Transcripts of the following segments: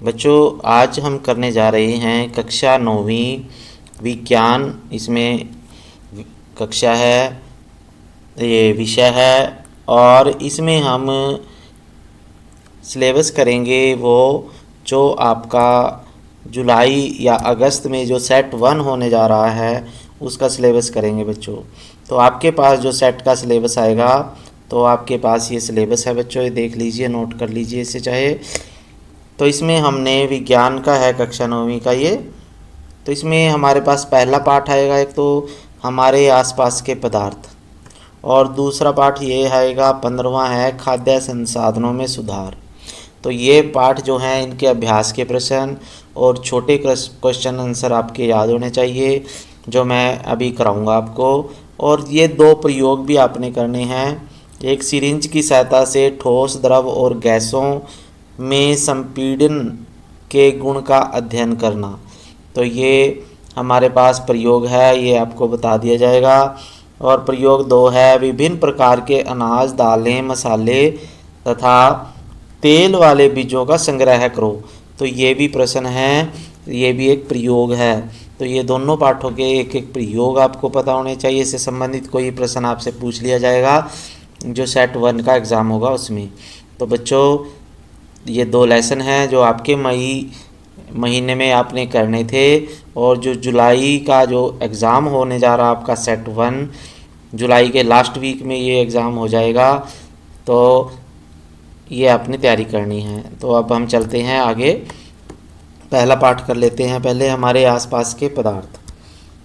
बच्चों आज हम करने जा रहे हैं कक्षा 9वीं विज्ञान। इसमें कक्षा है, ये विषय है और इसमें हम सिलेबस करेंगे वो जो आपका जुलाई या अगस्त में जो सेट 1 होने जा रहा है उसका सिलेबस करेंगे बच्चों। तो आपके पास जो सेट का सिलेबस आएगा तो आपके पास ये सिलेबस है बच्चों, ये देख लीजिए, नोट कर लीजिए इसे चाहे। तो इसमें हमने विज्ञान का है कक्षा 9वीं का ये। तो इसमें हमारे पास पहला पाठ आएगा, एक तो हमारे आसपास के पदार्थ, और दूसरा पाठ ये आएगा 15वां है खाद्य संसाधनों में सुधार। तो ये पाठ जो हैं इनके अभ्यास के प्रश्न और छोटे क्वेश्चन आंसर आपके याद होने चाहिए जो मैं अभी कराऊंगा आपको। और ये 2 प्रयोग भी आपने करने हैं। एक सिरिंज की सहायता से ठोस द्रव और गैसों में संपीड़न के गुण का अध्ययन करना। तो ये हमारे पास प्रयोग है, ये आपको बता दिया जाएगा। और प्रयोग 2 है विभिन्न प्रकार के अनाज, दालें, मसाले तथा तेल वाले बीजों का संग्रह करो। तो ये भी प्रश्न है, ये भी एक प्रयोग है। तो ये दोनों पाठों के एक एक प्रयोग आपको पता होने चाहिए। इससे संबंधित कोई प्रश्न आपसे पूछ लिया जाएगा जो सेट 1 का एग्ज़ाम होगा उसमें। तो बच्चों ये 2 लेसन हैं जो आपके मई महीने में आपने करने थे, और जो जुलाई का जो एग्ज़ाम होने जा रहा आपका सेट 1 जुलाई के लास्ट वीक में ये एग्ज़ाम हो जाएगा। तो ये आपने तैयारी करनी है। तो अब हम चलते हैं आगे, पहला पाठ कर लेते हैं पहले, हमारे आसपास के पदार्थ।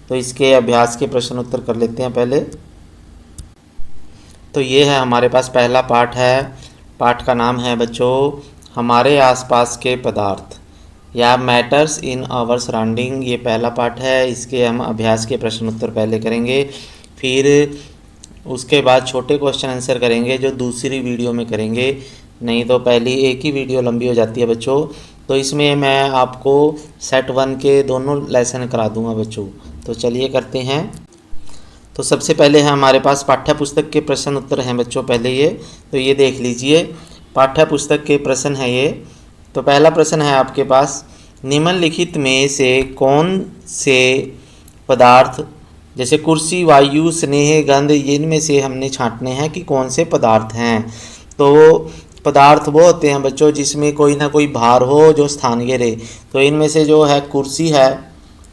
तो इसके अभ्यास के प्रश्न उत्तर कर लेते हैं पहले। तो ये है हमारे पास पहला पाठ है, पाठ का नाम है बच्चों हमारे आसपास के पदार्थ या मैटर्स इन आवर सराउंडिंग। ये पहला पाठ है, इसके हम अभ्यास के प्रश्न उत्तर पहले करेंगे, फिर उसके बाद छोटे क्वेश्चन आंसर करेंगे जो दूसरी वीडियो में करेंगे, नहीं तो पहली एक ही वीडियो लंबी हो जाती है बच्चों। तो इसमें मैं आपको सेट 1 के दोनों लेसन करा दूंगा बच्चों। तो चलिए करते हैं। तो सबसे पहले है हमारे पास पाठ्य पुस्तक के प्रश्न उत्तर हैं बच्चों पहले ये। तो ये देख लीजिए, पाठ्य पुस्तक के प्रश्न है ये। तो पहला प्रश्न है आपके पास, निम्नलिखित में से कौन से पदार्थ, जैसे कुर्सी, वायु, स्नेह, गंध, इनमें से हमने छांटने हैं कि कौन से पदार्थ हैं। तो पदार्थ वो होते हैं बच्चों जिसमें कोई ना कोई भार हो जो स्थान घेरे। तो इनमें से जो है कुर्सी है,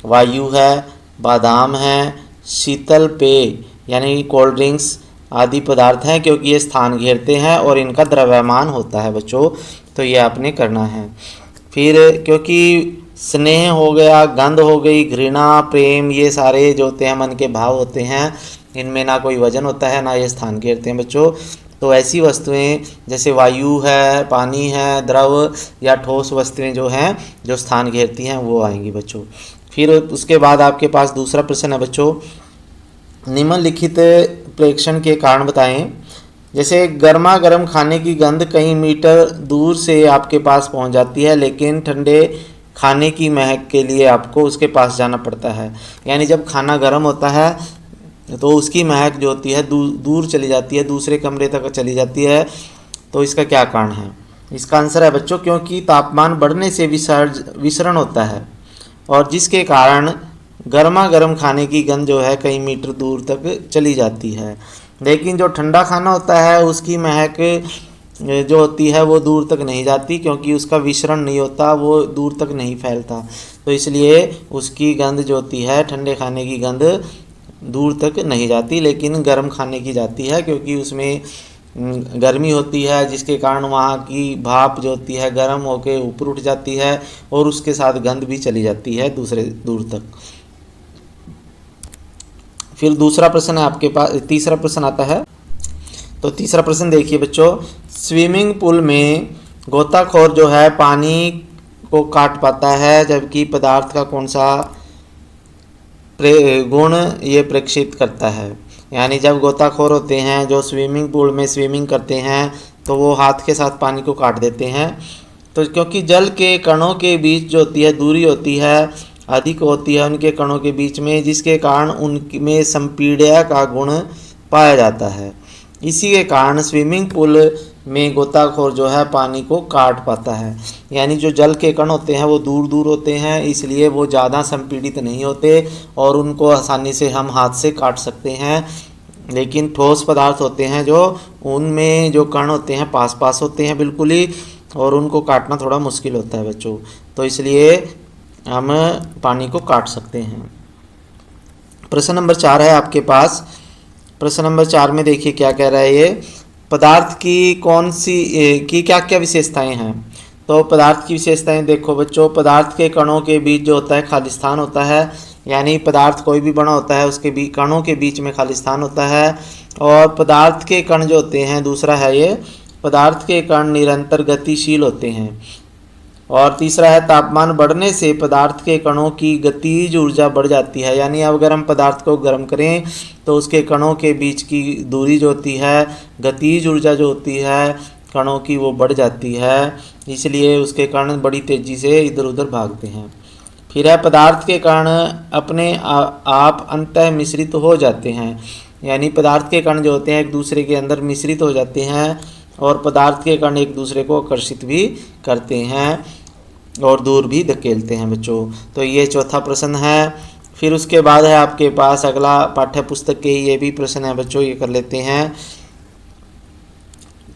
वायु है, बादाम है, शीतल पेय यानी कोल्ड ड्रिंक्स आदि पदार्थ हैं क्योंकि ये स्थान घेरते हैं और इनका द्रव्यमान होता है बच्चों। तो ये आपने करना है। फिर क्योंकि स्नेह हो गया, गंध हो गई, घृणा, प्रेम, ये सारे जो होते हैं मन के भाव होते हैं, इनमें ना कोई वजन होता है ना ये स्थान घेरते हैं बच्चों। तो ऐसी वस्तुएं जैसे वायु है, पानी है, द्रव या ठोस वस्तुएं जो हैं जो स्थान घेरती हैं वो आएंगी बच्चों। फिर उसके बाद आपके पास दूसरा प्रश्न है बच्चों, निम्नलिखित प्रेक्षण के कारण बताएं। जैसे गर्मा गर्म खाने की गंध कई मीटर दूर से आपके पास पहुंच जाती है, लेकिन ठंडे खाने की महक के लिए आपको उसके पास जाना पड़ता है। यानी जब खाना गर्म होता है तो उसकी महक जो होती है दूर चली जाती है, दूसरे कमरे तक चली जाती है। तो इसका क्या कारण है? इसका आंसर है बच्चों क्योंकि तापमान बढ़ने से विसरण होता है और जिसके कारण गर्मा गर्म खाने की गंध जो है कई मीटर दूर तक चली जाती है। लेकिन जो ठंडा खाना होता है उसकी महक जो होती है वो दूर तक नहीं जाती क्योंकि उसका विसरण नहीं होता, वो दूर तक नहीं फैलता। तो इसलिए उसकी गंध जो होती है, ठंडे खाने की गंध दूर तक नहीं जाती, लेकिन गर्म खाने की जाती है क्योंकि उसमें गर्मी होती है जिसके कारण वहाँ की भाप जो होती है गर्म होकर ऊपर उठ जाती है और उसके साथ गंध भी चली जाती है दूसरे दूर तक। फिर दूसरा प्रश्न है आपके पास, तीसरा प्रश्न आता है। तो तीसरा प्रश्न देखिए बच्चों, स्विमिंग पूल में गोताखोर जो है पानी को काट पाता है जबकि पदार्थ का कौन सा गुण ये प्रेक्षित करता है। यानी जब गोताखोर होते हैं जो स्विमिंग पूल में स्विमिंग करते हैं तो वो हाथ के साथ पानी को काट देते हैं। तो क्योंकि जल के कणों के बीच जो होती है दूरी होती है अधिक होती है उनके कणों के बीच में, जिसके कारण उनमें संपीड़य का गुण पाया जाता है। इसी के कारण स्विमिंग पूल में गोताखोर जो है पानी को काट पाता है। यानी जो जल के कण होते हैं वो दूर दूर होते हैं, इसलिए वो ज़्यादा संपीड़ित नहीं होते और उनको आसानी से हम हाथ से काट सकते हैं। लेकिन ठोस पदार्थ होते हैं जो, उनमें जो कण होते हैं पास पास होते हैं बिल्कुल ही, और उनको काटना थोड़ा मुश्किल होता है बच्चों। तो इसलिए हम पानी को काट सकते हैं। प्रश्न नंबर 4 है आपके पास। प्रश्न नंबर 4 में देखिए क्या कह रहा है ये, पदार्थ की कौन सी की क्या क्या विशेषताएं हैं। तो पदार्थ की विशेषताएं देखो बच्चों, पदार्थ के कणों के बीच जो होता है खाली स्थान होता है, यानी पदार्थ कोई भी बना होता है उसके बीच कणों के बीच में खाली स्थान होता है। और पदार्थ के कण जो होते हैं, दूसरा है ये, पदार्थ के कण निरंतर गतिशील होते हैं। और तीसरा है, तापमान बढ़ने से पदार्थ के कणों की गतिज ऊर्जा बढ़ जाती है। यानी अगर हम पदार्थ को गर्म करें तो उसके कणों के बीच की दूरी जो होती है, गतिज ऊर्जा जो होती है कणों की, वो बढ़ जाती है, इसलिए उसके कण बड़ी तेज़ी से इधर उधर भागते हैं। फिर है, पदार्थ के कण अपने आप अंतः मिश्रित हो जाते हैं। यानी पदार्थ के कण जो होते हैं एक दूसरे के अंदर मिश्रित हो जाते हैं और पदार्थ के कण एक दूसरे को आकर्षित भी करते हैं और दूर भी धकेलते हैं बच्चों। तो ये चौथा प्रश्न है। फिर उसके बाद है आपके पास अगला पाठ्य पुस्तक के ये भी प्रश्न है बच्चों, ये कर लेते हैं।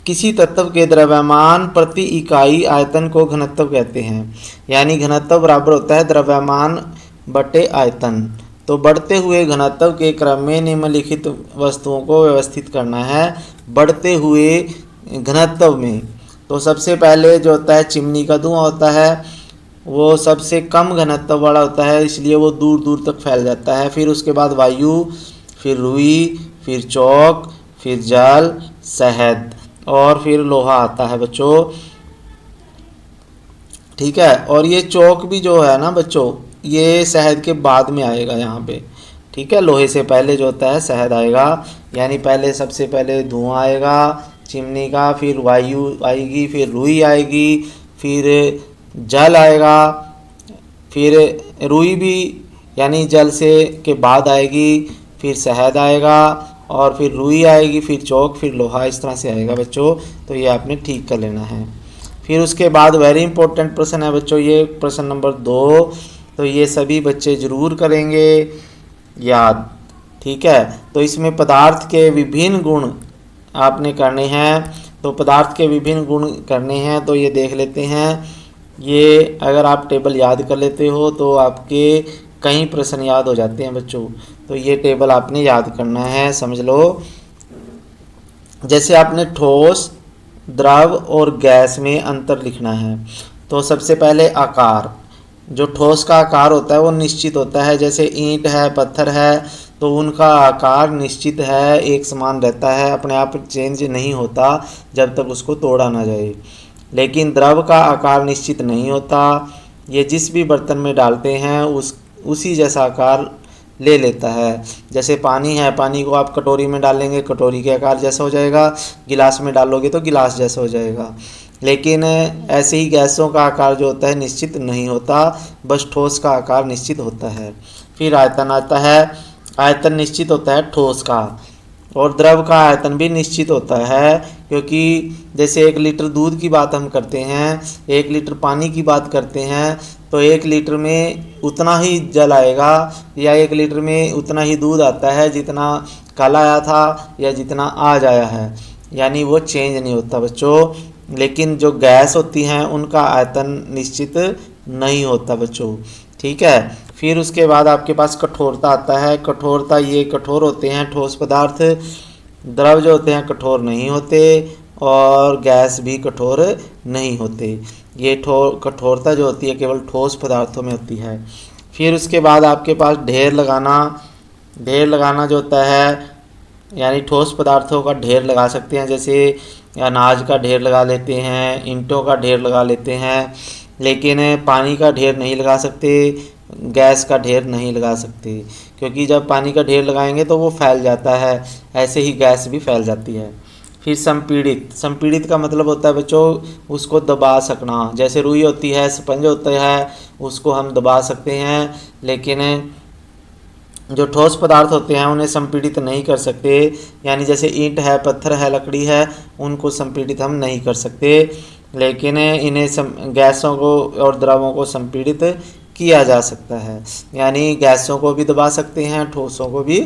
किसी तत्व के द्रव्यमान प्रति इकाई आयतन को घनत्व कहते हैं। यानी घनत्व बराबर होता है द्रव्यमान बटे आयतन। तो बढ़ते हुए घनत्व के क्रम में निम्नलिखित वस्तुओं को व्यवस्थित करना है। बढ़ते हुए घनत्व में तो सबसे पहले जो होता है चिमनी का धुआं होता है, वो सबसे कम घनत्व वाला होता है, इसलिए वो दूर दूर तक फैल जाता है। फिर उसके बाद वायु, फिर रुई, फिर चौक, फिर जल, शहद और फिर लोहा आता है बच्चों। ठीक है, और ये चौक भी जो है ना बच्चों, ये शहद के बाद में आएगा यहाँ पे। ठीक है, लोहे से पहले जो होता है शहद आएगा। यानी पहले सबसे पहले धुआं आएगा चिमनी का, फिर वायु आएगी, फिर रुई आएगी, फिर जल आएगा, फिर रुई भी यानी जल से के बाद आएगी, फिर शहद आएगा और फिर रुई आएगी, फिर चौक, फिर लोहा, इस तरह से आएगा बच्चों। तो ये आपने ठीक कर लेना है। फिर उसके बाद वेरी इंपॉर्टेंट प्रश्न है बच्चों, ये प्रश्न नंबर 2। तो ये सभी बच्चे ज़रूर करेंगे याद। ठीक है, तो इसमें पदार्थ के विभिन्न गुण आपने करने हैं। तो पदार्थ के विभिन्न गुण करने हैं, तो ये देख लेते हैं। ये अगर आप टेबल याद कर लेते हो तो आपके कई प्रश्न याद हो जाते हैं बच्चों। तो ये टेबल आपने याद करना है, समझ लो। जैसे आपने ठोस, द्रव और गैस में अंतर लिखना है। तो सबसे पहले आकार, जो ठोस का आकार होता है वो निश्चित होता है। जैसे ईंट है, पत्थर है, तो उनका आकार निश्चित है, एक समान रहता है, अपने आप चेंज नहीं होता जब तक उसको तोड़ा ना जाए। लेकिन द्रव का आकार निश्चित नहीं होता, ये जिस भी बर्तन में डालते हैं उसी जैसा आकार ले लेता है। जैसे पानी है, पानी को आप कटोरी में डालेंगे, कटोरी के आकार जैसा हो जाएगा, गिलास में डालोगे तो गिलास जैसा हो जाएगा। लेकिन ऐसे ही गैसों का आकार जो होता है निश्चित नहीं होता, बस ठोस का आकार निश्चित होता है। फिर आयतन आता है, आयतन निश्चित होता है ठोस का, और द्रव का आयतन भी निश्चित होता है। क्योंकि जैसे 1 लीटर दूध की बात हम करते हैं, 1 लीटर पानी की बात करते हैं, तो 1 लीटर में उतना ही जल आएगा या 1 लीटर में उतना ही दूध आता है जितना कल आया था या जितना आज आया है। यानी वो चेंज नहीं होता बच्चों। लेकिन जो गैस होती हैं उनका आयतन निश्चित नहीं होता बच्चों। ठीक है, फिर उसके बाद आपके पास कठोरता आता है। कठोरता, ये कठोर होते हैं ठोस पदार्थ, द्रव जो होते हैं कठोर नहीं होते और गैस भी कठोर नहीं होते। ये कठोरता जो होती है केवल ठोस पदार्थों में होती है। फिर उसके बाद आपके पास ढेर लगाना। ढेर लगाना जो होता है यानी ठोस पदार्थों का ढेर लगा सकते हैं, जैसे अनाज का ढेर लगा लेते हैं, ईंटों का ढेर लगा लेते हैं, लेकिन पानी का ढेर नहीं लगा सकते, गैस का ढेर नहीं लगा सकते। क्योंकि जब पानी का ढेर लगाएंगे तो वो फैल जाता है, ऐसे ही गैस भी फैल जाती है। फिर संपीड़ित, संपीड़ित का मतलब होता है बच्चों उसको दबा सकना। जैसे रुई होती है, स्पंज होता है, उसको हम दबा सकते हैं, लेकिन जो ठोस पदार्थ होते हैं उन्हें संपीड़ित नहीं कर सकते, यानी जैसे ईंट है, पत्थर है, लकड़ी है, उनको संपीड़ित हम नहीं कर सकते, लेकिन इन्हें गैसों को और द्रवों को संपीड़ित किया जा सकता है। यानी गैसों को भी दबा सकते हैं, ठोसों को भी,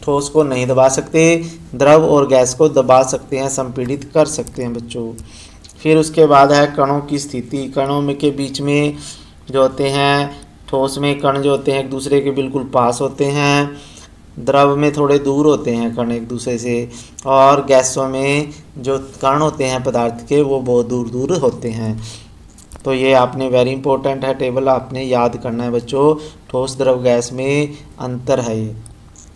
ठोस को नहीं दबा सकते, द्रव और गैस को दबा सकते हैं, संपीड़ित कर सकते हैं बच्चों। फिर उसके बाद है कणों की स्थिति। कणों में के बीच में जो होते हैं, ठोस में कण जो होते हैं एक दूसरे के बिल्कुल पास होते हैं, द्रव में थोड़े दूर होते हैं कण एक दूसरे से, और गैसों में जो कण होते हैं पदार्थ के वो बहुत दूर दूर होते हैं। तो ये आपने वेरी इंपॉर्टेंट है, टेबल आपने याद करना है बच्चों, ठोस द्रव गैस में अंतर है ये।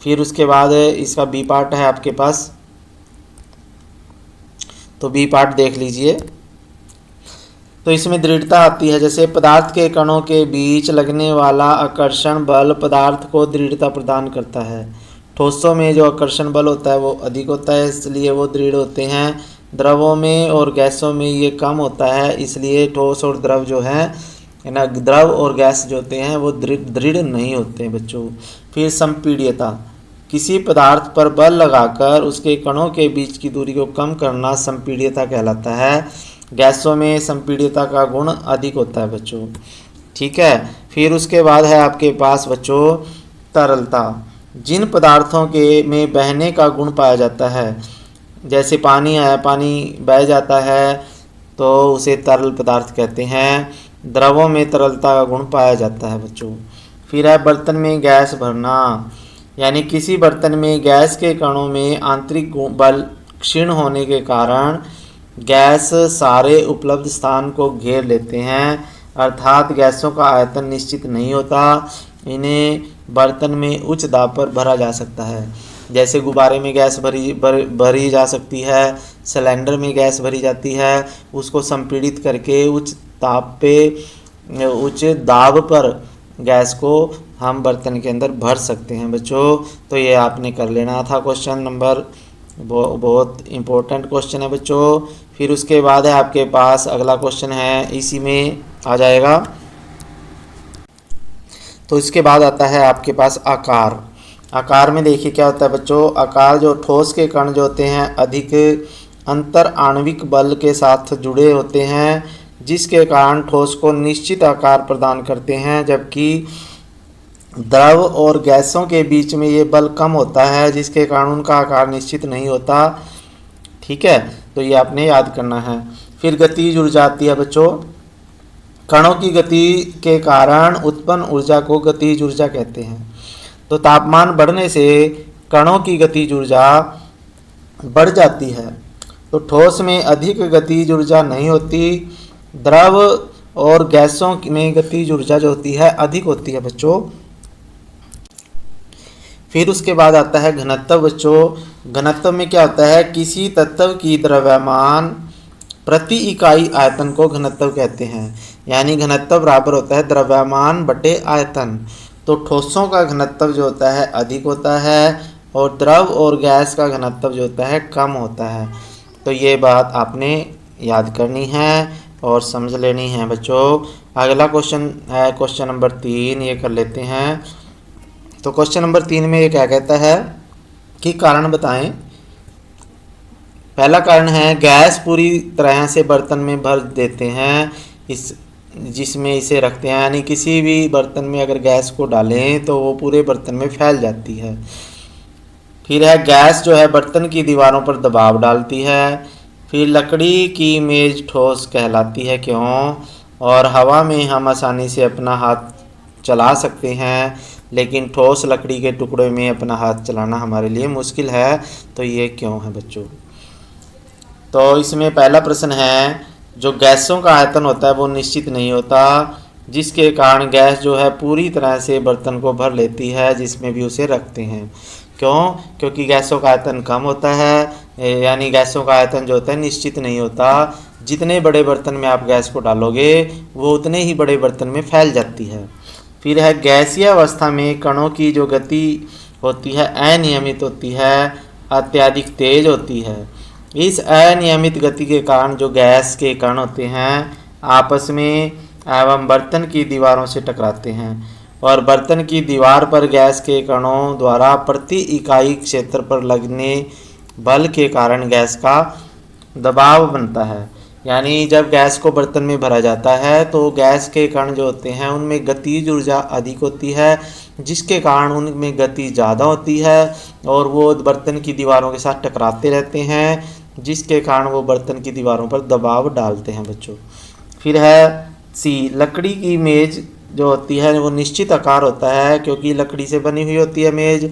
फिर उसके बाद इसका बी पार्ट है आपके पास, तो बी पार्ट देख लीजिए। तो इसमें दृढ़ता आती है, जैसे पदार्थ के कणों के बीच लगने वाला आकर्षण बल पदार्थ को दृढ़ता प्रदान करता है। ठोसों में जो आकर्षण बल होता है वो अधिक होता है, इसलिए वो दृढ़ होते हैं। द्रवों में और गैसों में ये कम होता है, इसलिए ठोस और द्रव जो है ना, द्रव और गैस जो होते हैं वो दृढ़ नहीं होते हैं बच्चों। फिर संपीड्यता, किसी पदार्थ पर बल लगाकर उसके कणों के बीच की दूरी को कम करना संपीड्यता कहलाता है। गैसों में संपीड्यता का गुण अधिक होता है बच्चों, ठीक है। फिर उसके बाद है आपके पास बच्चों तरलता। जिन पदार्थों के में बहने का गुण पाया जाता है, जैसे पानी है, पानी बह जाता है तो उसे तरल पदार्थ कहते हैं। द्रवों में तरलता का गुण पाया जाता है बच्चों। फिर है बर्तन में गैस भरना, यानी किसी बर्तन में गैस के कणों में आंतरिक बल क्षीण होने के कारण गैस सारे उपलब्ध स्थान को घेर लेते हैं, अर्थात गैसों का आयतन निश्चित नहीं होता। इन्हें बर्तन में उच्च दाब पर भरा जा सकता है, जैसे गुब्बारे में गैस भरी जा सकती है, सिलेंडर में गैस भरी जाती है, उसको संपीड़ित करके उच्च दाब पर गैस को हम बर्तन के अंदर भर सकते हैं बच्चों। तो ये आपने कर लेना था क्वेश्चन नंबर, बहुत इम्पोर्टेंट क्वेश्चन है बच्चों। फिर उसके बाद है आपके पास अगला क्वेश्चन है, इसी में आ जाएगा। तो इसके बाद आता है आपके पास आकार। आकार में देखिए क्या होता है बच्चों, आकार जो ठोस के कण जो होते हैं अधिक अंतर आणविक बल के साथ जुड़े होते हैं, जिसके कारण ठोस को निश्चित आकार प्रदान करते हैं, जबकि द्रव और गैसों के बीच में ये बल कम होता है, जिसके कारण उनका आकार निश्चित नहीं होता, ठीक है। तो ये आपने याद करना है। फिर गतिज ऊर्जा आती है बच्चों। कणों की गति के कारण उत्पन्न ऊर्जा को गतिज ऊर्जा कहते हैं। तो तापमान बढ़ने से कणों की गतिज ऊर्जा बढ़ जाती है, तो ठोस में अधिक गतिज ऊर्जा नहीं होती, द्रव और गैसों में गतिज ऊर्जा जो होती है अधिक होती है बच्चों। फिर उसके बाद आता है घनत्व बच्चों। घनत्व में क्या होता है, किसी तत्व की द्रव्यमान प्रति इकाई आयतन को घनत्व कहते हैं, यानी घनत्व बराबर होता है द्रव्यमान बटे आयतन। तो ठोसों का घनत्व जो होता है अधिक होता है, और द्रव और गैस का घनत्व जो होता है कम होता है। तो ये बात आपने याद करनी है और समझ लेनी है बच्चों। अगला क्वेश्चन है क्वेश्चन नंबर 3, ये कर लेते हैं। तो क्वेश्चन नंबर 3 में ये क्या कहता है कि कारण बताएं। पहला कारण है, गैस पूरी तरह से बर्तन में भर देते हैं जिसमें इसे रखते हैं, यानी किसी भी बर्तन में अगर गैस को डालें तो वो पूरे बर्तन में फैल जाती है। फिर है, गैस जो है बर्तन की दीवारों पर दबाव डालती है। फिर लकड़ी की मेज ठोस कहलाती है, क्यों? और हवा में हम आसानी से अपना हाथ चला सकते हैं, लेकिन ठोस लकड़ी के टुकड़े में अपना हाथ चलाना हमारे लिए मुश्किल है। तो ये क्यों है बच्चों? तो इसमें पहला प्रश्न है, जो गैसों का आयतन होता है वो निश्चित नहीं होता, जिसके कारण गैस जो है पूरी तरह से बर्तन को भर लेती है जिसमें भी उसे रखते हैं। क्यों? क्योंकि गैसों का आयतन कम होता है, यानी गैसों का आयतन जो होता है निश्चित नहीं होता। जितने बड़े बर्तन में आप गैस को डालोगे वो उतने ही बड़े बर्तन में फैल जाती है। फिर है, गैसीय अवस्था में कणों की जो गति होती है अनियमित होती है, अत्यधिक तेज होती है। इस अनियमित गति के कारण जो गैस के कण होते हैं आपस में एवं बर्तन की दीवारों से टकराते हैं और बर्तन की दीवार पर गैस के कणों द्वारा प्रति इकाई क्षेत्र पर लगने बल के कारण गैस का दबाव बनता है। यानी जब गैस को बर्तन में भरा जाता है तो गैस के कण जो होते हैं उनमें गतिज ऊर्जा अधिक होती है, जिसके कारण उनमें गति ज़्यादा होती है और वो बर्तन की दीवारों के साथ टकराते रहते हैं, जिसके कारण वो बर्तन की दीवारों पर दबाव डालते हैं बच्चों। फिर है सी, लकड़ी की मेज़ जो होती है वो निश्चित आकार होता है, क्योंकि लकड़ी से बनी हुई होती है मेज़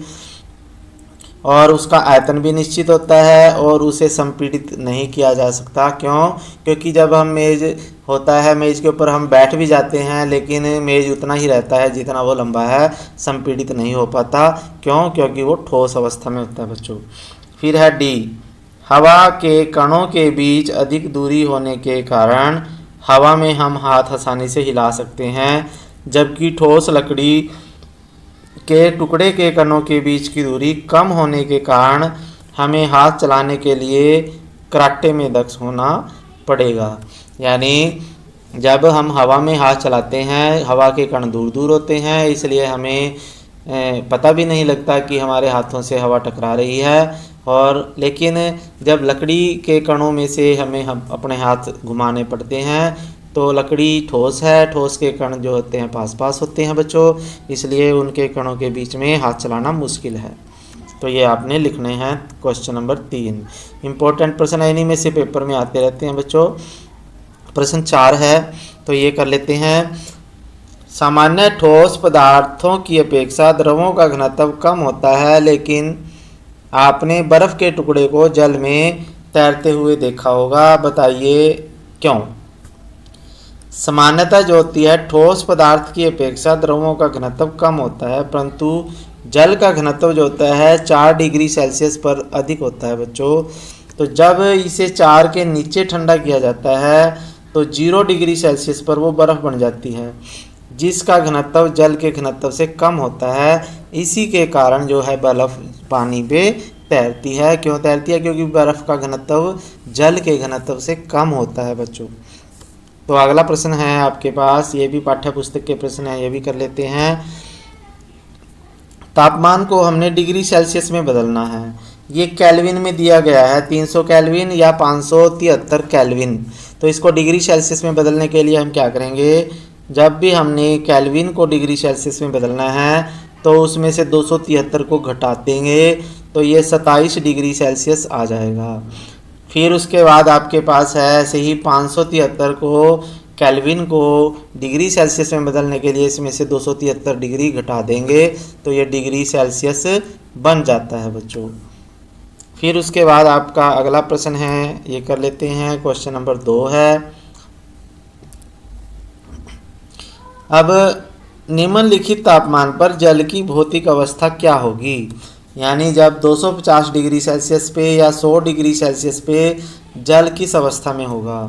और उसका आयतन भी निश्चित होता है और उसे संपीड़ित नहीं किया जा सकता। क्यों? क्योंकि जब हम मेज़ होता है, मेज़ के ऊपर हम बैठ भी जाते हैं लेकिन मेज़ उतना ही रहता है जितना वो लंबा है, संपीड़ित नहीं हो पाता। क्यों? क्योंकि वो ठोस अवस्था में होता है बच्चों। फिर है डी, हवा के कणों के बीच अधिक दूरी होने के कारण हवा में हम हाथ आसानी से हिला सकते हैं, जबकि ठोस लकड़ी के टुकड़े के कणों के बीच की दूरी कम होने के कारण हमें हाथ चलाने के लिए कराटे में दक्ष होना पड़ेगा। यानी जब हम हवा में हाथ चलाते हैं, हवा के कण दूर दूर होते हैं, इसलिए हमें पता भी नहीं लगता कि हमारे हाथों से हवा टकरा रही है। और लेकिन जब लकड़ी के कणों में से हम अपने हाथ घुमाने पड़ते हैं तो लकड़ी ठोस है, ठोस के कण जो होते हैं पास पास होते हैं बच्चों, इसलिए उनके कणों के बीच में हाथ चलाना मुश्किल है। तो ये आपने लिखने हैं क्वेश्चन नंबर 3। इम्पोर्टेंट प्रश्न इन्हीं में से पेपर में आते रहते हैं बच्चों। प्रश्न 4 है तो ये कर लेते हैं। सामान्य ठोस पदार्थों की अपेक्षा द्रवों का घनत्व कम होता है, लेकिन आपने बर्फ़ के टुकड़े को जल में तैरते हुए देखा होगा, बताइए क्यों? सामान्यतः जो होती है ठोस पदार्थ की अपेक्षा द्रवों का घनत्व कम होता है, परंतु जल का घनत्व जो होता है 4 डिग्री सेल्सियस पर अधिक होता है बच्चों। तो जब इसे 4 के नीचे ठंडा किया जाता है तो 0 डिग्री सेल्सियस पर वो बर्फ़ बन जाती है, जिसका घनत्व जल के घनत्व से कम होता है। इसी के कारण जो है बर्फ़ पानी पे तैरती है। क्यों तैरती है? क्योंकि बर्फ़ का घनत्व जल के घनत्व से कम होता है बच्चों। तो अगला प्रश्न है आपके पास, ये भी पाठ्य पुस्तक के प्रश्न है, ये भी कर लेते हैं। तापमान को हमने डिग्री सेल्सियस में बदलना है। ये केल्विन में दिया गया है, 300 केल्विन या 573 केल्विन। तो इसको डिग्री सेल्सियस में बदलने के लिए हम क्या करेंगे, जब भी हमने केल्विन को डिग्री सेल्सियस में बदलना है तो उसमें से 273 को घटा देंगे तो ये 27 डिग्री सेल्सियस आ जाएगा। फिर उसके बाद आपके पास है ऐसे ही 573 को केल्विन को डिग्री सेल्सियस में बदलने के लिए इसमें से 273 डिग्री घटा देंगे तो ये डिग्री सेल्सियस बन जाता है बच्चों। फिर उसके बाद आपका अगला प्रश्न है, ये कर लेते हैं, क्वेश्चन नंबर 2 है। अब निम्नलिखित तापमान पर जल की भौतिक अवस्था क्या होगी? यानी जब 250 डिग्री सेल्सियस पे या 100 डिग्री सेल्सियस पे जल किस अवस्था में होगा?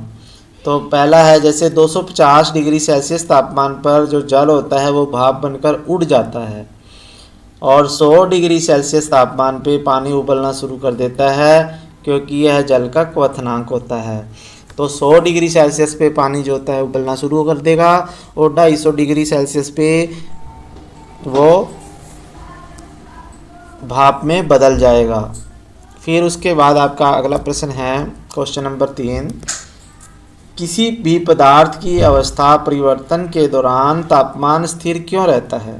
तो पहला है, जैसे 250 डिग्री सेल्सियस तापमान पर जो जल होता है वो भाप बनकर उड़ जाता है और 100 डिग्री सेल्सियस तापमान पे पानी उबलना शुरू कर देता है, क्योंकि यह जल का क्वथनांक होता है। तो 100 डिग्री सेल्सियस पे पानी जो होता है उबलना शुरू कर देगा और 250 डिग्री सेल्सियस पे वो भाप में बदल जाएगा। फिर उसके बाद आपका अगला प्रश्न है, क्वेश्चन नंबर 3। किसी भी पदार्थ की अवस्था परिवर्तन के दौरान तापमान स्थिर क्यों रहता है?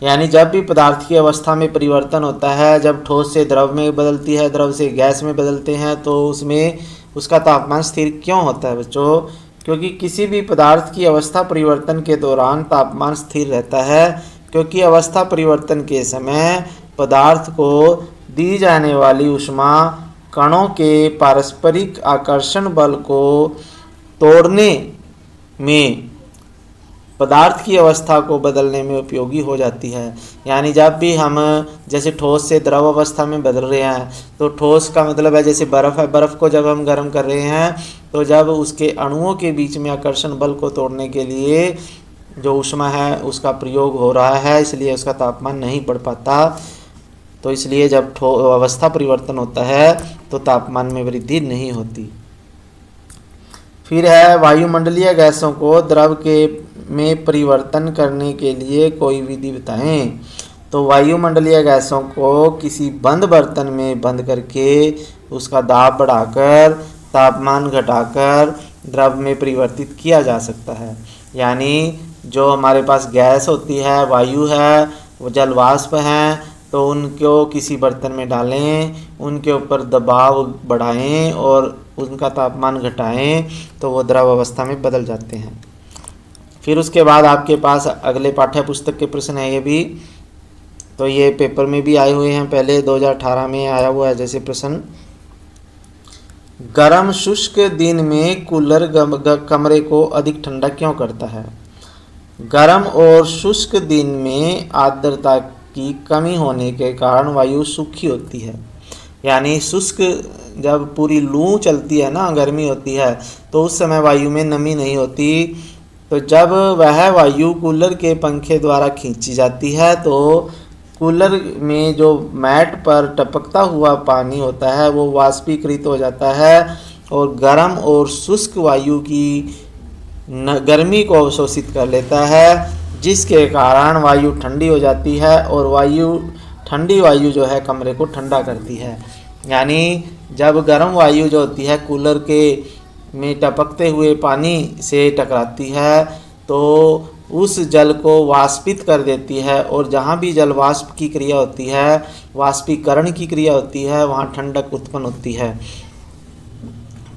यानी जब भी पदार्थ की अवस्था में परिवर्तन होता है, जब ठोस से द्रव में बदलती है, द्रव से गैस में बदलते हैं, तो उसमें उसका तापमान स्थिर क्यों होता है बच्चों? क्योंकि किसी भी पदार्थ की अवस्था परिवर्तन के दौरान तापमान स्थिर रहता है, क्योंकि अवस्था परिवर्तन के समय पदार्थ को दी जाने वाली ऊष्मा कणों के पारस्परिक आकर्षण बल को तोड़ने में पदार्थ की अवस्था को बदलने में उपयोगी हो जाती है। यानी जब भी हम जैसे ठोस से द्रव अवस्था में बदल रहे हैं, तो ठोस का मतलब है जैसे बर्फ़ है, बर्फ़ को जब हम गर्म कर रहे हैं तो जब उसके अणुओं के बीच में आकर्षण बल को तोड़ने के लिए जो ऊष्मा है उसका प्रयोग हो रहा है, इसलिए उसका तापमान नहीं बढ़ पाता। तो इसलिए जब अवस्था परिवर्तन होता है तो तापमान में वृद्धि नहीं होती। फिर है, वायुमंडलीय गैसों को द्रव के में परिवर्तन करने के लिए कोई विधि बताएं। तो वायुमंडलीय गैसों को किसी बंद बर्तन में बंद करके उसका दाब बढ़ाकर तापमान घटाकर द्रव में परिवर्तित किया जा सकता है। यानी जो हमारे पास गैस होती है, वायु है, वो जल वाष्प हैं, तो उनको किसी बर्तन में डालें, उनके ऊपर दबाव बढ़ाएं और उनका तापमान घटाएं तो वो द्रव अवस्था में बदल जाते हैं। फिर उसके बाद आपके पास अगले पाठ्य पुस्तक के प्रश्न है ये भी, तो ये पेपर में भी आए हुए हैं, पहले 2018 में आया हुआ है जैसे प्रश्न। गर्म शुष्क दिन में कूलर कमरे को अधिक ठंडा क्यों करता है? गर्म और शुष्क दिन में आर्द्रता की कमी होने के कारण वायु सूखी होती है। यानी शुष्क जब पूरी लू चलती है ना, गर्मी होती है, तो उस समय वायु में नमी नहीं होती। तो जब वह वायु कूलर के पंखे द्वारा खींची जाती है तो कूलर में जो मैट पर टपकता हुआ पानी होता है वो वाष्पीकृत हो जाता है और गर्म और शुष्क वायु की गर्मी को अवशोषित कर लेता है, जिसके कारण वायु ठंडी हो जाती है और ठंडी वायु जो है कमरे को ठंडा करती है। यानी जब गर्म वायु जो होती है कूलर के में टपकते हुए पानी से टकराती है तो उस जल को वाष्पित कर देती है और जहाँ भी जल वाष्प की क्रिया होती है, वाष्पीकरण की क्रिया होती है, वहाँ ठंडक उत्पन्न होती है।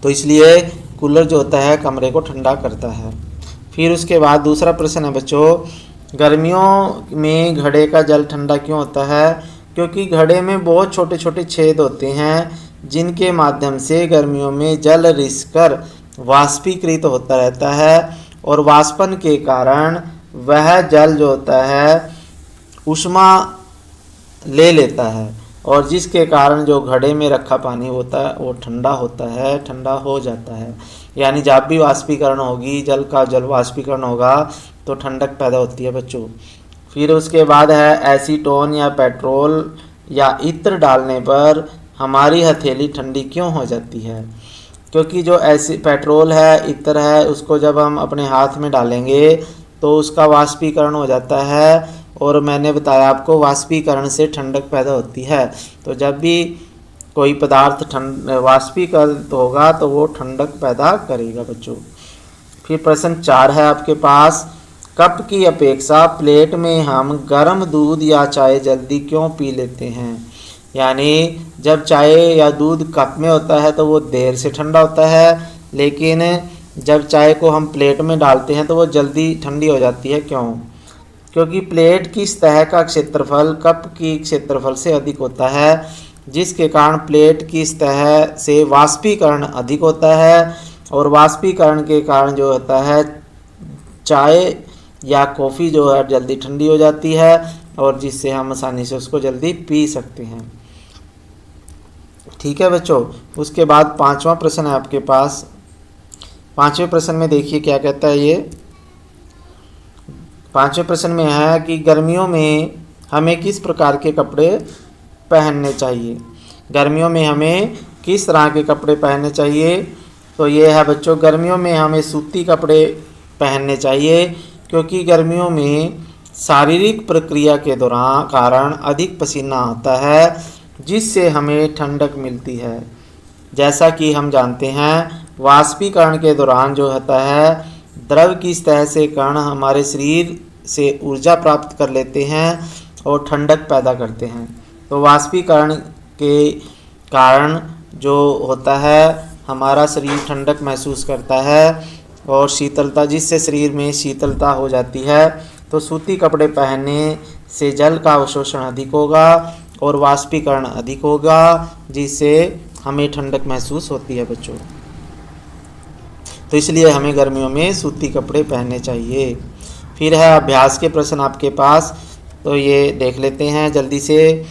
तो इसलिए कूलर जो होता है कमरे को ठंडा करता है। फिर उसके बाद दूसरा प्रश्न है बच्चों, गर्मियों में घड़े का जल ठंडा क्यों होता है? क्योंकि घड़े में बहुत छोटे छोटे छेद होते हैं जिनके माध्यम से गर्मियों में जल रिसकर वाष्पीकृत होता रहता है और वाष्पन के कारण वह जल जो होता है ऊष्मा ले लेता है और जिसके कारण जो घड़े में रखा पानी होता है वो ठंडा होता है, ठंडा हो जाता है। यानी जब भी वाष्पीकरण होगी, जल का जल वाष्पीकरण होगा तो ठंडक पैदा होती है बच्चों। फिर उसके बाद है एसीटोन या पेट्रोल या इत्र डालने पर हमारी हथेली ठंडी क्यों हो जाती है? क्योंकि जो पेट्रोल है, इत्र है, उसको जब हम अपने हाथ में डालेंगे तो उसका वाष्पीकरण हो जाता है और मैंने बताया आपको वाष्पीकरण से ठंडक पैदा होती है। तो जब भी कोई पदार्थ वाष्पीकृत होगा तो वो ठंडक पैदा करेगा बच्चों। फिर प्रश्न 4 है आपके पास, कप की अपेक्षा प्लेट में हम गर्म दूध या चाय जल्दी क्यों पी लेते हैं? यानी जब चाय या दूध कप में होता है तो वो देर से ठंडा होता है, लेकिन जब चाय को हम प्लेट में डालते हैं तो वो जल्दी ठंडी हो जाती है। क्यों? क्योंकि प्लेट की सतह का क्षेत्रफल कप की क्षेत्रफल से अधिक होता है, जिसके कारण प्लेट की सतह से वाष्पीकरण अधिक होता है और वाष्पीकरण के कारण जो होता है चाय या कॉफ़ी जो है जल्दी ठंडी हो जाती है और जिससे हम आसानी से उसको जल्दी पी सकते हैं। ठीक है बच्चों। उसके बाद 5वां प्रश्न है आपके पास। 5वें प्रश्न में देखिए क्या कहता है ये। 5वें प्रश्न में है कि गर्मियों में हमें किस प्रकार के कपड़े पहनने चाहिए? गर्मियों में हमें किस तरह के कपड़े पहनने चाहिए? तो ये है बच्चों, गर्मियों में हमें सूती कपड़े पहनने चाहिए क्योंकि गर्मियों में शारीरिक प्रक्रिया के दौरान कारण अधिक पसीना आता है, जिससे हमें ठंडक मिलती है। जैसा कि हम जानते हैं वाष्पीकरण के दौरान जो होता है द्रव की सतह से कण हमारे शरीर से ऊर्जा प्राप्त कर लेते हैं और ठंडक पैदा करते हैं। तो वाष्पीकरण के कारण जो होता है हमारा शरीर ठंडक महसूस करता है और शीतलता, जिससे शरीर में शीतलता हो जाती है। तो सूती कपड़े पहनने से जल का अवशोषण अधिक होगा और वाष्पीकरण अधिक होगा, जिससे हमें ठंडक महसूस होती है बच्चों। तो इसलिए हमें गर्मियों में सूती कपड़े पहनने चाहिए। फिर है अभ्यास के प्रश्न आपके पास, तो ये देख लेते हैं जल्दी से।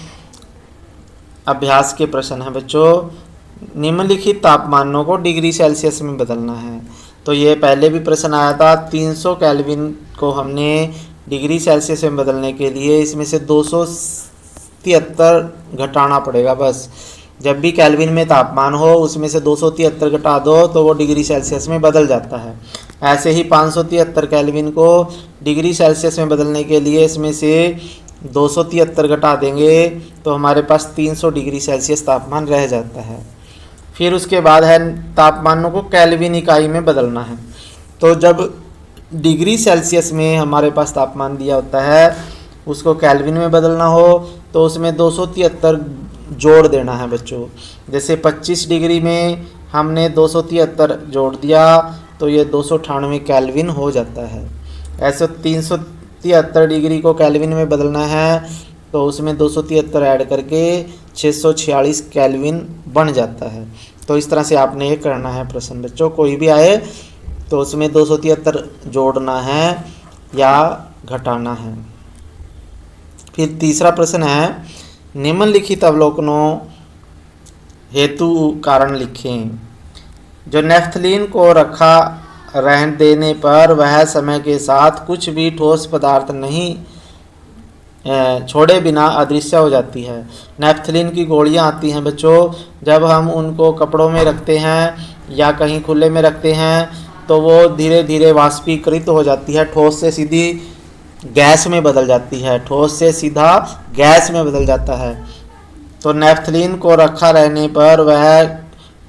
अभ्यास के प्रश्न है बच्चों, निम्नलिखित तापमानों को डिग्री सेल्सियस में बदलना है। तो ये पहले भी प्रश्न आया था, 300 केल्विन को हमने डिग्री सेल्सियस में बदलने के लिए इसमें से 273 घटाना पड़ेगा बस। जब भी केल्विन में तापमान हो उसमें से 273 घटा दो तो वो डिग्री सेल्सियस में बदल जाता है। ऐसे ही 573 केल्विन को डिग्री सेल्सियस में बदलने के लिए इसमें से 273 घटा देंगे तो हमारे पास 300 डिग्री सेल्सियस तापमान रह जाता है। फिर उसके बाद है तापमानों को केल्विन इकाई में बदलना है। तो जब डिग्री सेल्सियस में हमारे पास तापमान दिया होता है उसको केल्विन में बदलना हो तो उसमें 273 जोड़ देना है बच्चों। जैसे 25 डिग्री में हमने 273 जोड़ दिया तो ये 298 केल्विन हो जाता है। ऐसे 373 डिग्री को केल्विन में बदलना है तो उसमें 273 ऐड करके 646 केल्विन बन जाता है। तो इस तरह से आपने ये करना है प्रश्न बच्चों। कोई भी आए तो उसमें 273 जोड़ना है या घटाना है। फिर तीसरा प्रश्न है, निम्नलिखित अवलोकनों हेतु कारण लिखें। जो नेफ्थलीन को रखा रहने देने पर वह समय के साथ कुछ भी ठोस पदार्थ नहीं छोड़े बिना अदृश्य हो जाती है। नेफ्थलीन की गोलियां आती हैं बच्चों, जब हम उनको कपड़ों में रखते हैं या कहीं खुले में रखते हैं तो वो धीरे धीरे वाष्पीकृत हो जाती है, ठोस से सीधी गैस में बदल जाती है, ठोस से सीधा गैस में बदल जाता है। तो नेफ्थलीन को रखा रहने पर वह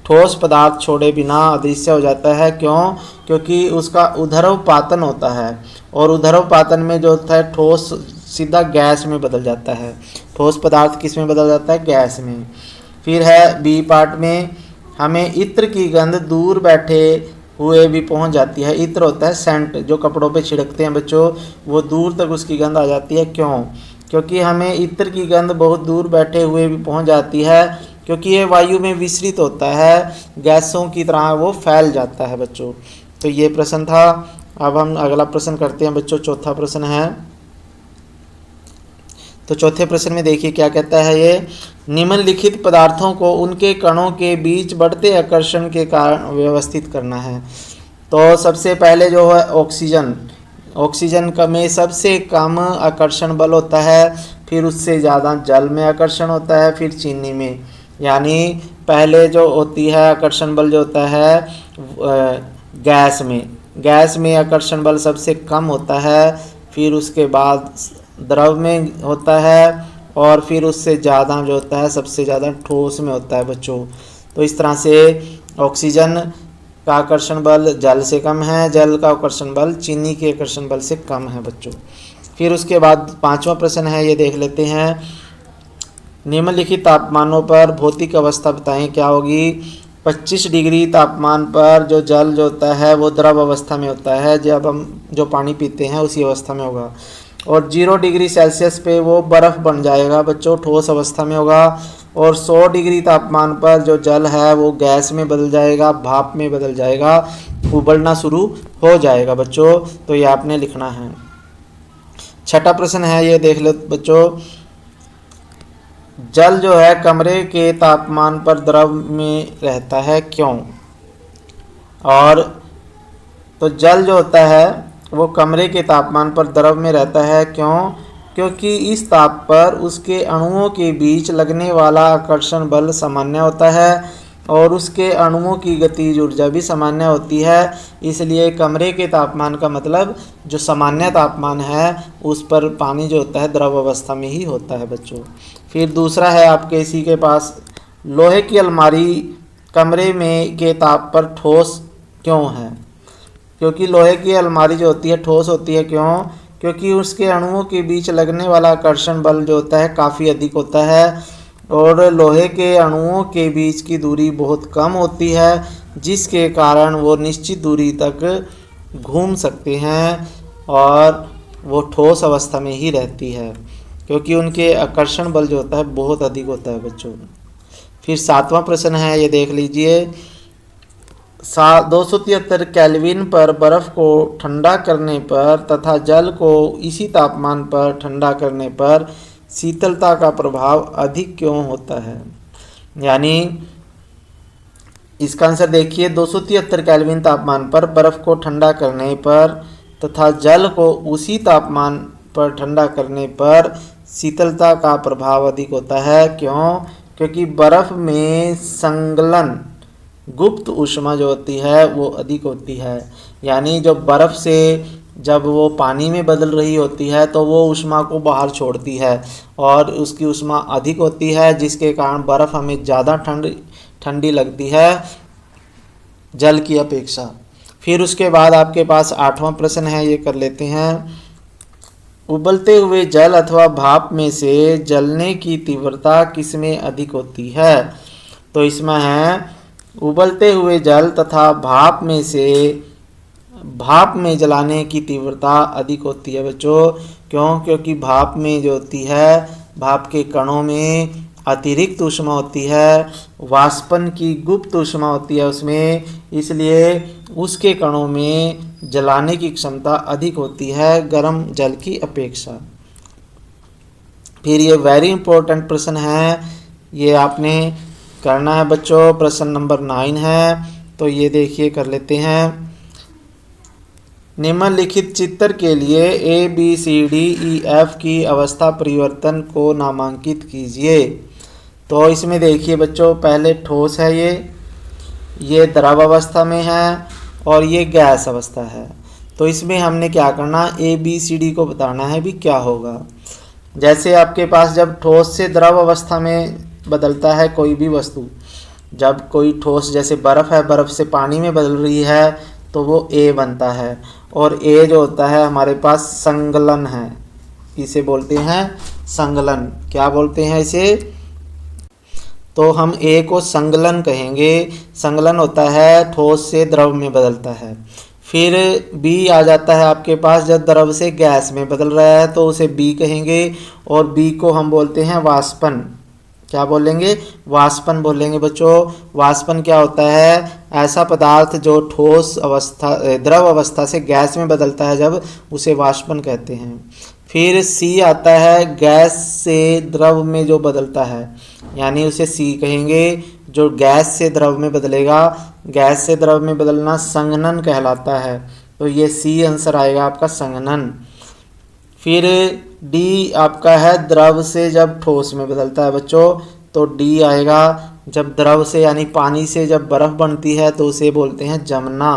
ठोस पदार्थ छोड़े बिना अदृश्य हो जाता है। क्यों? क्योंकि उसका ऊर्ध्वपातन होता है और ऊर्ध्वपातन में जो होता है ठोस सीधा गैस में बदल जाता है। ठोस पदार्थ किस में बदल जाता है? गैस में। फिर है बी पार्ट में, हमें इत्र की गंध दूर बैठे हुए भी पहुंच जाती है। इत्र होता है सेंट, जो कपड़ों पे छिड़कते हैं बच्चों, वो दूर तक उसकी गंध आ जाती है। क्यों? क्योंकि हमें इत्र की गंध बहुत दूर बैठे हुए भी पहुंच जाती है, क्योंकि ये वायु में विसरित होता है, गैसों की तरह वो फैल जाता है बच्चों। तो ये प्रश्न था। अब हम अगला प्रश्न करते हैं बच्चों। चौथा प्रश्न है, तो चौथे प्रश्न में देखिए क्या कहता है ये, निम्नलिखित पदार्थों को उनके कणों के बीच बढ़ते आकर्षण के कारण व्यवस्थित करना है। तो सबसे पहले जो है ऑक्सीजन, ऑक्सीजन में सबसे कम आकर्षण बल होता है, फिर उससे ज़्यादा जल में आकर्षण होता है, फिर चीनी में। यानी पहले जो होती है आकर्षण बल जो होता है गैस में, गैस में आकर्षण बल सबसे कम होता है, फिर उसके बाद द्रव में होता है और फिर उससे ज़्यादा जो होता है सबसे ज़्यादा ठोस में होता है बच्चों। तो इस तरह से ऑक्सीजन का आकर्षण बल जल से कम है, जल का आकर्षण बल चीनी के आकर्षण बल से कम है बच्चों। फिर उसके बाद पांचवा प्रश्न है, ये देख लेते हैं, निम्नलिखित तापमानों पर भौतिक अवस्था बताएं क्या होगी। 25 डिग्री तापमान पर जो जल जो होता है वो द्रव अवस्था में होता है, जब हम जो पानी पीते हैं उसी अवस्था में होगा। और 0 डिग्री सेल्सियस पे वो बर्फ़ बन जाएगा बच्चों, ठोस अवस्था में होगा। और 100 डिग्री तापमान पर जो जल है वो गैस में बदल जाएगा, भाप में बदल जाएगा, उबलना शुरू हो जाएगा बच्चों। तो ये आपने लिखना है। छठा प्रश्न है, ये देख लो बच्चों, जल जो है कमरे के तापमान पर द्रव में रहता है, क्यों? और तो जल जो होता है वो कमरे के तापमान पर द्रव में रहता है, क्यों? क्योंकि इस ताप पर उसके अणुओं के बीच लगने वाला आकर्षण बल सामान्य होता है और उसके अणुओं की गतिज ऊर्जा भी सामान्य होती है। इसलिए कमरे के तापमान का मतलब जो सामान्य तापमान है उस पर पानी जो होता है द्रव अवस्था में ही होता है बच्चों। फिर दूसरा है आपके इसी के पास, लोहे की अलमारी कमरे में के ताप पर ठोस क्यों है? क्योंकि लोहे की अलमारी जो होती है ठोस होती है। क्यों? क्योंकि उसके अणुओं के बीच लगने वाला आकर्षण बल जो होता है काफ़ी अधिक होता है और लोहे के अणुओं के बीच की दूरी बहुत कम होती है, जिसके कारण वो निश्चित दूरी तक घूम सकते हैं और वो ठोस अवस्था में ही रहती है, क्योंकि उनके आकर्षण बल जो होता है बहुत अधिक होता है बच्चों। फिर सातवां प्रश्न है, ये देख लीजिए, 273 केल्विन पर बर्फ़ को ठंडा करने पर तथा जल को इसी तापमान पर ठंडा करने पर शीतलता का प्रभाव अधिक क्यों होता है? यानी इसका आंसर देखिए, 273 केल्विन तापमान पर बर्फ़ को ठंडा करने पर तथा जल को उसी तापमान पर ठंडा करने पर शीतलता का प्रभाव अधिक होता है। क्यों? क्योंकि बर्फ़ में संगलन गुप्त ऊष्मा जो होती है वो अधिक होती है। यानी जो बर्फ़ से जब वो पानी में बदल रही होती है तो वो ऊष्मा को बाहर छोड़ती है और उसकी ऊष्मा अधिक होती है, जिसके कारण बर्फ़ हमें ज़्यादा ठंडी लगती है जल की अपेक्षा। फिर उसके बाद आपके पास 8वां प्रश्न है, ये कर लेते हैं। उबलते हुए जल अथवा भाप में से जलने की तीव्रता किसमें अधिक होती है? तो इसमें है उबलते हुए जल तथा भाप में से भाप में जलाने की तीव्रता अधिक होती है बच्चों। क्यों? क्योंकि भाप में जो होती है, भाप के कणों में अतिरिक्त ऊष्मा होती है, वाष्पन की गुप्त ऊष्मा होती है उसमें, इसलिए उसके कणों में जलाने की क्षमता अधिक होती है गर्म जल की अपेक्षा। फिर ये वेरी इंपॉर्टेंट प्रश्न है, ये आपने करना है बच्चों। प्रश्न नंबर 9 है, तो ये देखिए कर लेते हैं। निम्नलिखित चित्र के लिए ABCDEF की अवस्था परिवर्तन को नामांकित कीजिए। तो इसमें देखिए बच्चों, पहले ठोस है, ये द्रव अवस्था में है और ये गैस अवस्था है। तो इसमें हमने क्या करना, ABCD को बताना है भी क्या होगा। जैसे आपके पास जब ठोस से द्रव अवस्था में बदलता है कोई भी वस्तु, जब कोई ठोस जैसे बर्फ़ है, बर्फ़ से पानी में बदल रही है तो वो A बनता है। और A जो होता है हमारे पास संगलन है, इसे बोलते हैं संगलन। क्या बोलते हैं इसे? तो हम A को संगलन कहेंगे। संगलन होता है ठोस से द्रव में बदलता है। फिर B आ जाता है आपके पास, जब द्रव से गैस में बदल रहा है तो उसे B कहेंगे। और B को हम बोलते हैं वाष्पन। क्या बोलेंगे? वाष्पन बोलेंगे बच्चों। वाष्पन क्या होता है? ऐसा पदार्थ जो ठोस अवस्था द्रव अवस्था से गैस में बदलता है, जब उसे वाष्पन कहते हैं। फिर C आता है गैस से द्रव में जो बदलता है, यानी उसे C कहेंगे। जो गैस से द्रव में बदलेगा, गैस से द्रव में बदलना संघनन कहलाता है। तो ये C आंसर आएगा आपका, संघनन। फिर D आपका है द्रव से जब ठोस में बदलता है बच्चों, तो D आएगा। जब द्रव से यानी पानी से जब बर्फ़ बनती है तो उसे बोलते हैं जमना।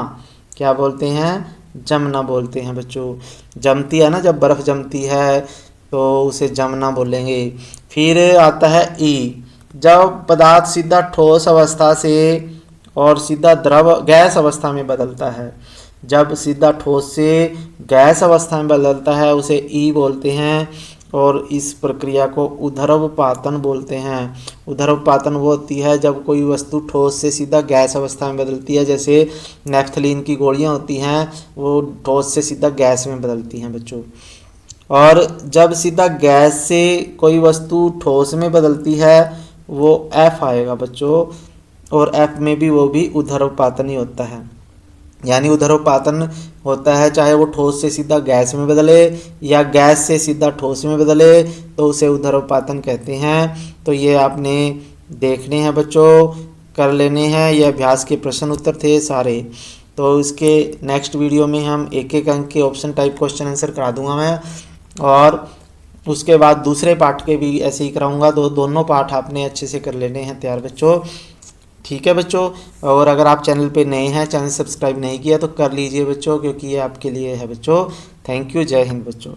क्या बोलते हैं? जमना बोलते हैं बच्चों। जमती है ना, जब बर्फ़ जमती है तो उसे जमना बोलेंगे। फिर आता है E, जब पदार्थ सीधा ठोस अवस्था से और सीधा द्रव गैस अवस्था में बदलता है। जब सीधा ठोस से गैस अवस्था में बदलता है उसे E बोलते हैं। और इस प्रक्रिया को ऊर्ध्वपातन बोलते हैं। ऊर्ध्वपातन वो होती है जब कोई वस्तु ठोस से सीधा गैस अवस्था में बदलती है। जैसे नेफ्थलीन की गोलियां होती हैं, वो ठोस से सीधा गैस में बदलती हैं बच्चों। और जब सीधा गैस से कोई वस्तु ठोस में बदलती है वो F आएगा बच्चों। और F में भी वो भी ऊर्ध्वपातन ही होता है। यानी ऊर्ध्वपातन होता है चाहे वो ठोस से सीधा गैस में बदले या गैस से सीधा ठोस में बदले, तो उसे ऊर्ध्वपातन कहते हैं। तो ये आपने देखने हैं बच्चों, कर लेने हैं। ये अभ्यास के प्रश्न उत्तर थे सारे। तो इसके नेक्स्ट वीडियो में हम एक एक अंक के ऑप्शन टाइप क्वेश्चन आंसर करा दूंगा मैं, और उसके बाद दूसरे पार्ट के भी ऐसे ही कराऊंगा। दोनों पार्ट आपने अच्छे से कर लेने हैं तैयार बच्चों। ठीक है बच्चों। और अगर आप चैनल पे नए हैं, चैनल सब्सक्राइब नहीं किया तो कर लीजिए बच्चों, क्योंकि ये आपके लिए है बच्चों। Thank you. जय हिंद बच्चों।